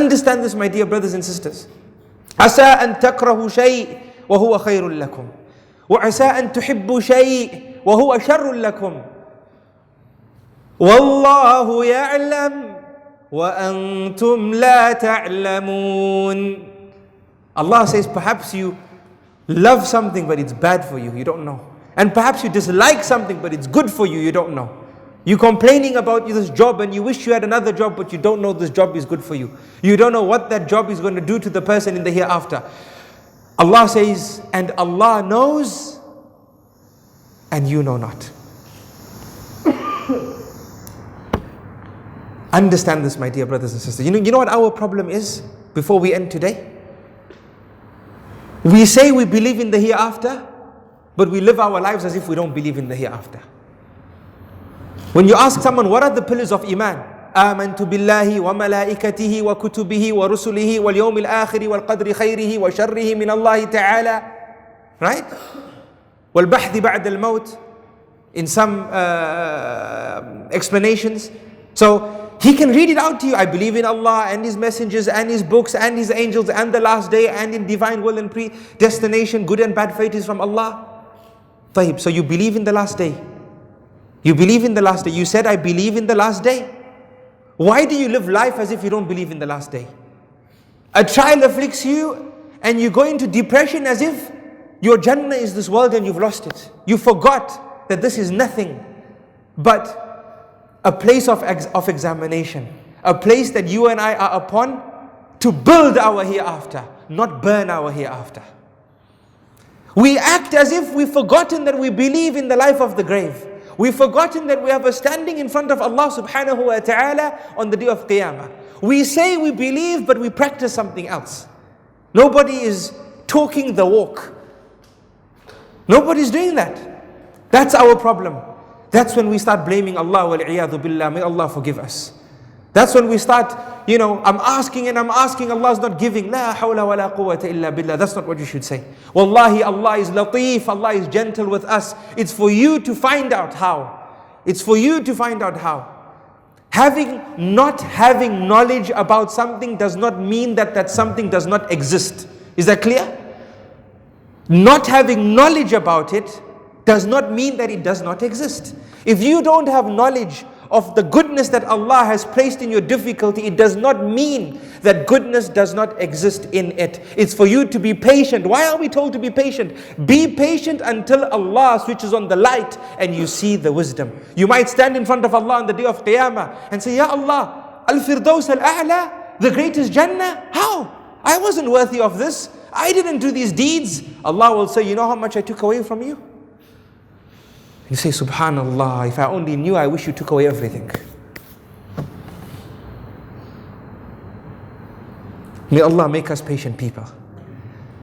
Understand this, my dear brothers and sisters. عسى أن تكرهوا شيء وهو خير لكم وعسى أن تحبوا شيء وهو شر لكم والله يعلم وأنتم لا تعلمون. Allah says, perhaps you love something but it's bad for you, you don't know. And perhaps you dislike something but it's good for you, you don't know. You're complaining about this job and you wish you had another job, but you don't know this job is good for you. You don't know what that job is going to do to the person in the hereafter. Allah says, and Allah knows and you know not. Understand this, my dear brothers and sisters. You know what our problem is before we end today? We say we believe in the hereafter, but we live our lives as if we don't believe in the hereafter. When you ask someone, what are the pillars of Iman? آمنت بالله وملائكته وكتبه ورسله واليوم الآخر والقدر خيره وشره من الله تعالى. Right? والبحث بعد الموت in some explanations. So he can read it out to you. I believe in Allah and His messengers and His books and His angels and the last day and in divine will and predestination. Good and bad fate is from Allah. طيب, so you believe in the last day. You believe in the last day. You said, I believe in the last day. Why do you live life as if you don't believe in the last day? A trial afflicts you and you go into depression as if your Jannah is this world and you've lost it. You forgot that this is nothing but a place of examination. A place that you and I are upon to build our hereafter, not burn our hereafter. We act as if we've forgotten that we believe in the life of the grave. We've forgotten that we have a standing in front of Allah subhanahu wa ta'ala on the day of Qiyamah. We say we believe, but we practice something else. Nobody is talking the walk. Nobody's doing that. That's our problem. That's when we start blaming Allah wal-iyadhu billah. May Allah forgive us. That's when we start, I'm asking and I'm asking, Allah's not giving. La hawla wa la quwwata illa billah. That's not what you should say. Wallahi, Allah is lateef, Allah is gentle with us. It's for you to find out how. It's for you to find out how. Not having knowledge about something does not mean that something does not exist. Is that clear? Not having knowledge about it does not mean that it does not exist. If you don't have knowledge of the goodness that Allah has placed in your difficulty, it does not mean that goodness does not exist in it. It's for you to be patient. Why are we told to be patient? Be patient until Allah switches on the light and you see the wisdom. You might stand in front of Allah on the day of Qiyamah and say, Ya Allah, Al-Firdaus Al-A'la, the greatest Jannah? How? I wasn't worthy of this. I didn't do these deeds. Allah will say, you know how much I took away from you? You say, Subhanallah, if I only knew, I wish you took away everything. May Allah make us patient people.